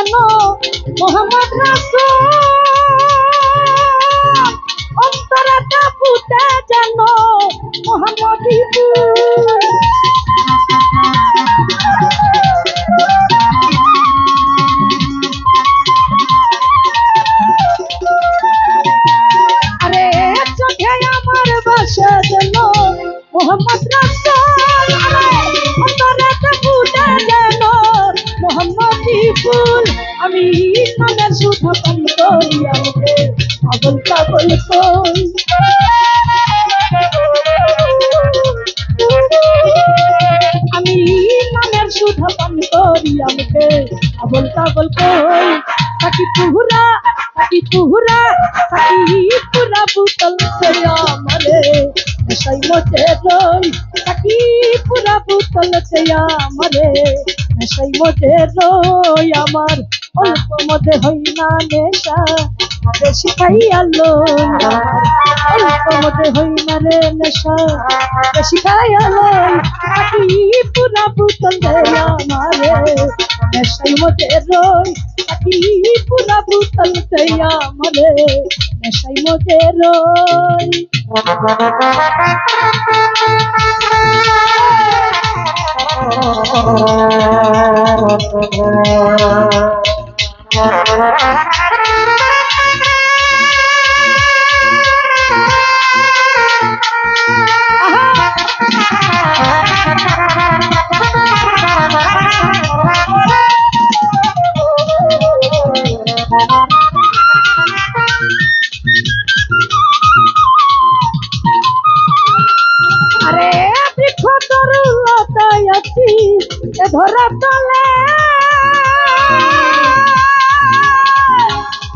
যেন মোহাম্মদ রাসূল অন্তরটা ফুটে যেন মোহাম্মদী ফুল আরে চোখে আমার বাসা যেন মোহাম্মদ রাসূল অন্তরটা ফুটে যেন মোহাম্মদী ফুল আমি নামের সুধা পান করি আমাকে পাগল পাগল কই আমি নামের সুধা পান করি আমাকে পাগল পাগল কই তাকি পুরা বোতল ছেড়ে আমারে নেশাই মজে রই তাকি পুরা বোতল ছেড়ে আমারে নেশাই মজে রই আমার অল্প মধ্যে হই না নেশা বেশি খাইয়ালো অল্প মধ্যে হই না রে নেশা বেশি খাইয়ালো তাকি পুরা বোতল ছেড়ে আমারে নেশাই মজে রই তাকি পুরা বোতল ছেড়ে আমারে নেশাই মজে রই আরে বৃক্ষ তরুলতায় আছি এ ধরা তলে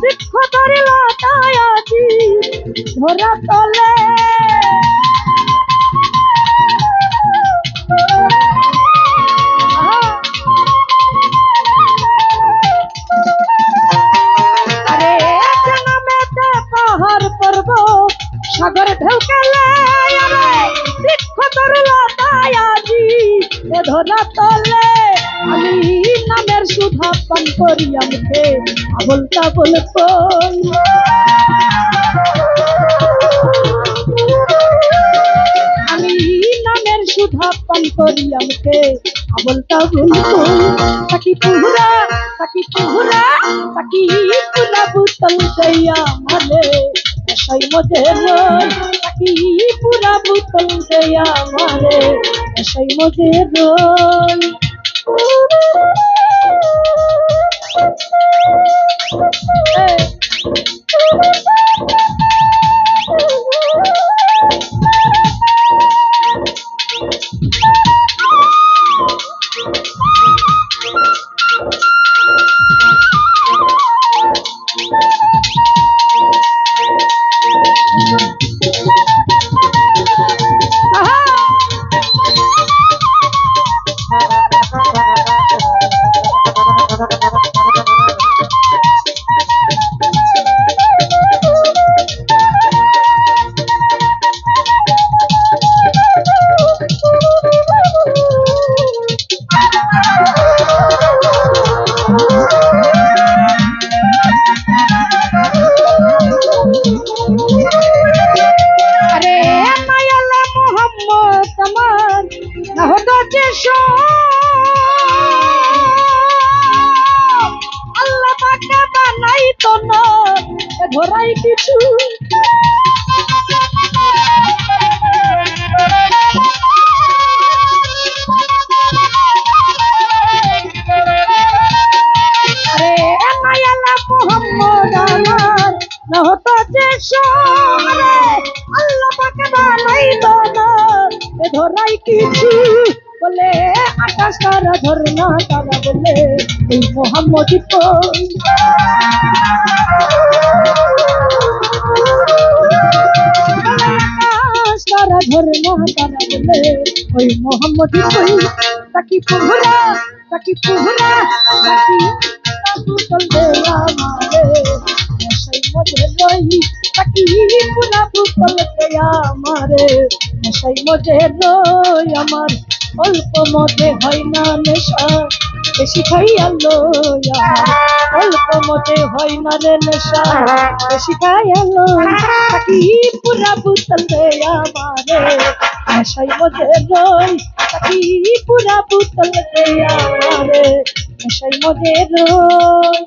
বৃক্ষ তরুলতায় আছি ধরা তলে আরে নামেতে পাহাড় পর্বত সাগর ঢেউকেলে বৃক্ষ তরুলতায় আজি এ ধরা তলে আমি নামের সুধা পান করি আমাকে আবল তাবল কই আমি নামের সুধা পান করি আমাকে আবল তাবল কই তাকি পুরা বোতল দেয়া মানে নেশাই মজে রই তাকি পুরা বোতল দেয়া আমারে নেশাই মজে রই আল্লাহ পাকে বানাই তো না ধরাই কিছু আরে মায়ালা মোহাম্মদ আমার না হতো যে আল্লাহ পাকে বানাই তো না ধরাই কিছু বলে আকাশ তারা ঝরনা তারা বলে এই মোহাম্মদ কই আকাশ তারা ঝরনা তারা বলে ওই মোহাম্মদ কই তাকি পুহরা তাকি বোতল দে আমারে নেশাই মজে রই তাকি পুরা বোতল দে আমারে নেশাই মজে রই আমার অল্প মধ্যে হয় না নেশা বেশি খাইয়া লইয়া অল্প মতে হয় না রে নেশা বেশি খাইয়া লই থাকি পুরা বুতল দে আমারে নেশাই মধ্যে রই থাকি পুরা বুতল দে আমারে নেশাই মধ্যে রই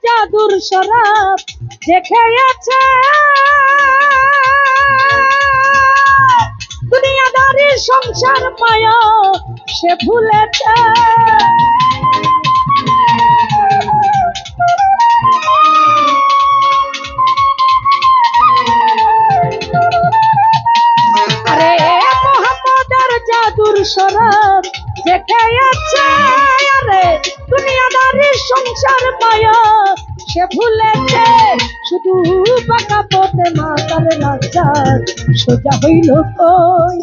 জাদুর শরাব যে খেয়েছে দুনিয়াদারির সংসার মায়া সে ভুলেছে আরে মোহাম্মদের জাদুর শরাব যে খেয়েছে আরে দুনিয়াদারির সংসার মায়া সে ভুলেছে শুধু বাঁকা পথে মাতার রাজা সোজা হইল কই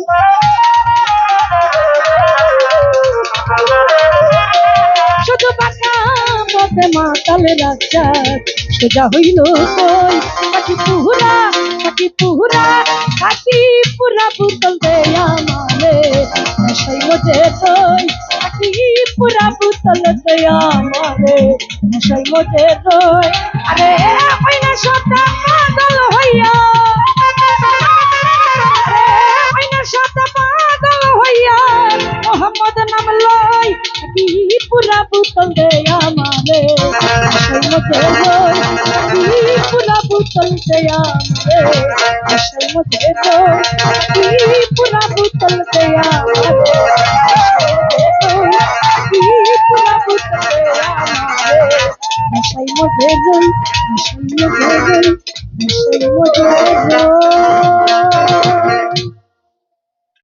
শুধু বাঁকা পথে মাতাল রাজা সোজা হইল কই কাটি পুরা বুতল দে আমারে নেশাই মজে রই কাটি পুরা বুতল দে আমারে নেশাই মজে রই আরে ওই নেশাটা পাগল হইয়া ওই নেশাটা পাগল হইয়া মোহাম্মদ নাম লই কাটি পুরা বুতল দে আমারে নেশাই মজে রই কাটি পুরা বুতল দে আমারে নেশাই মজে রই কাটি পুরা বুতল দে আমারে পুরা বুতল দে আমারে নেশাই মজে রই নেশাই মজে রই নেশাই মজে রই